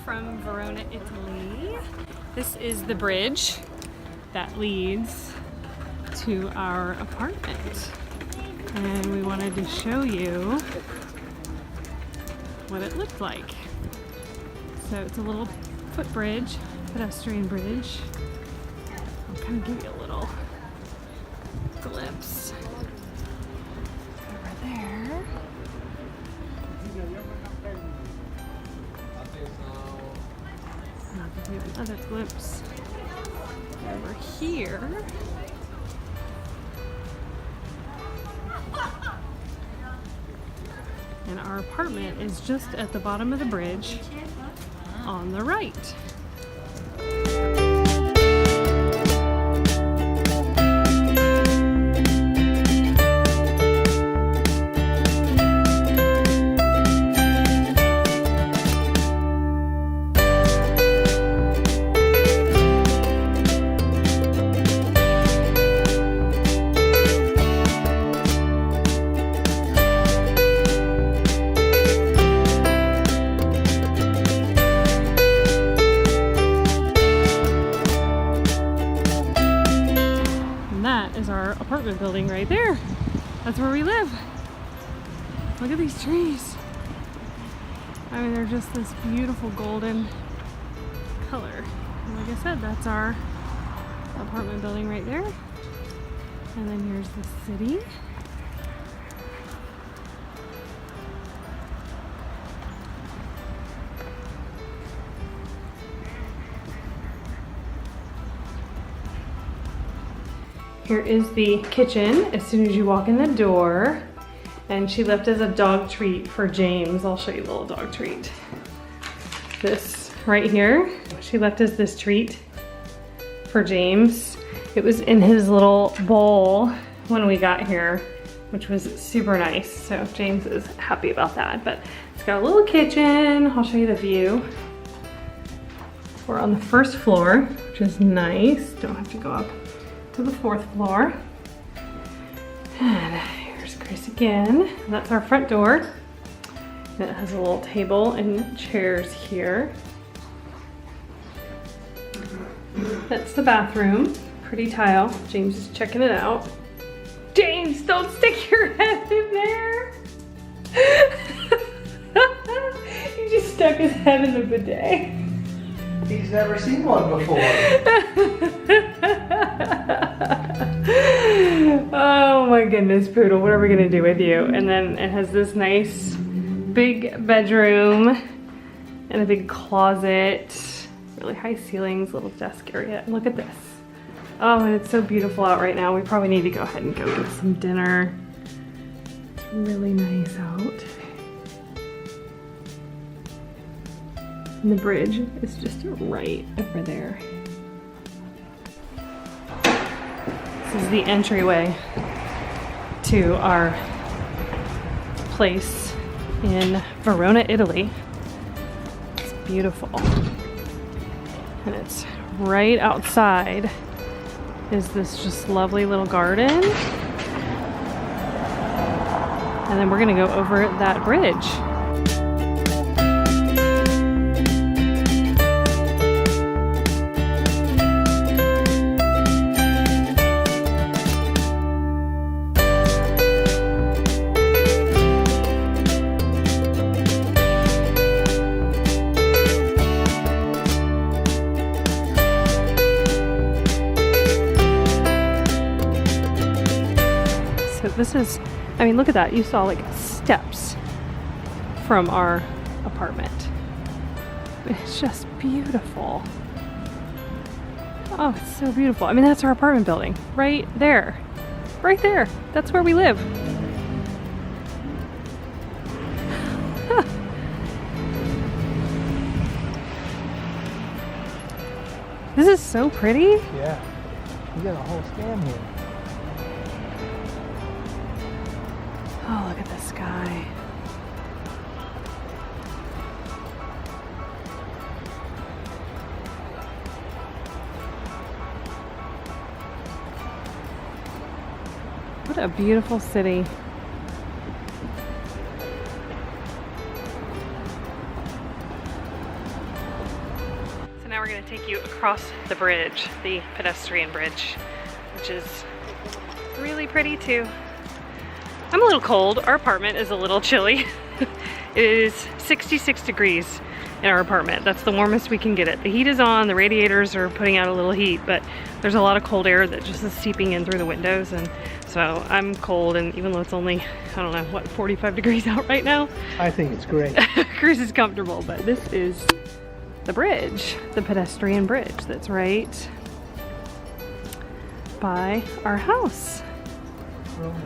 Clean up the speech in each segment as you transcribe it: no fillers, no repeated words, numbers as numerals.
from Verona, Italy. This is the bridge that leads to our apartment. And we wanted to show you what it looked like. So it's a little footbridge, pedestrian bridge. I'll kind of give you a little glimpse over there. And I'll give you another glimpse over here. And our apartment is just at the bottom of the bridge on the right. Is our apartment building right there. That's where we live. Look at these trees. I mean, they're just this beautiful golden color. And like I said, that's our apartment building right there. And then here's the city. Here is the kitchen as soon as you walk in the door. And she left us a dog treat for James. I'll show you the little dog treat. This right here. She left us this treat for James. It was in his little bowl when we got here, which was super nice. So James is happy about that. But it's got a little kitchen. I'll show you the view. We're on the first floor, which is nice. Don't have to go up to the fourth floor. And here's Chris again. That's our front door. And it has a little table and chairs here. That's the bathroom. Pretty tile. James is checking it out. James, don't stick your head in there. He just stuck his head in the bidet. He's never seen one before. Oh my goodness, Poodle, what are we gonna do with you? And then it has this nice big bedroom and a big closet, really high ceilings, little desk area. And look at this. Oh, and it's so beautiful out right now. We probably need to go ahead and go get some dinner. It's really nice out. And the bridge is just right over there. This is the entryway to our place in Verona, Italy. It's beautiful. And it's right outside is this just lovely little garden. And then we're gonna go over that bridge. So this is, I mean, look at that. You saw like steps from our apartment. It's just beautiful. Oh, it's so beautiful. I mean, that's our apartment building right there. Right there. That's where we live. This is so pretty. Yeah. You got a whole scam here. Oh, look at the sky. What a beautiful city. we're gonna take you across the bridge, the pedestrian bridge, which is really pretty too. I'm a little cold. Our apartment is a little chilly. It is 66 degrees in our apartment. That's the warmest we can get it. The heat is on, the radiators are putting out a little heat, but there's a lot of cold air that just is seeping in through the windows, and so I'm cold, and even though it's only, I don't know, what, 45 degrees out right now? I think it's great. Chris is comfortable, but this is the bridge, the pedestrian bridge that's right by our house. Verona.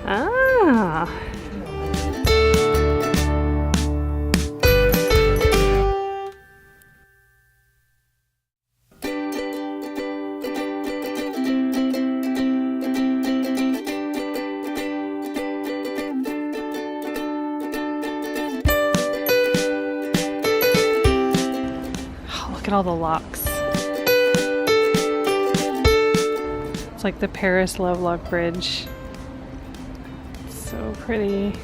Ah. Look at all the locks. It's like the Paris Lovelock Bridge. It's so pretty.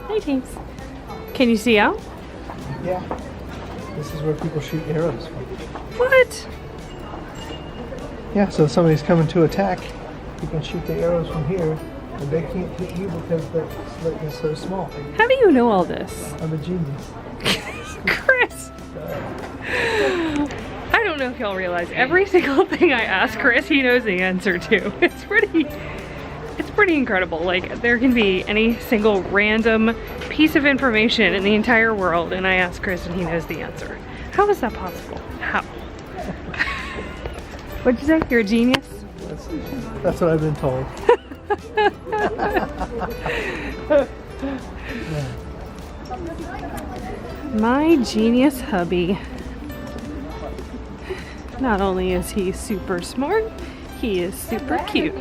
Hi, James. Can you see out? Yeah. This is where people shoot arrows from. What? Yeah, so if somebody's coming to attack, you can shoot the arrows from here, and they can't hit you because the slit is so small. How do you know all this? I'm a genius. Chris! I don't know if y'all realize every single thing I ask Chris, he knows the answer to. It's pretty incredible. Like, there can be any single random piece of information in the entire world, and I ask Chris and he knows the answer. How is that possible? How? What'd you say? You're a genius? That's what I've been told. My genius hubby. Not only is he super smart, he is super cute.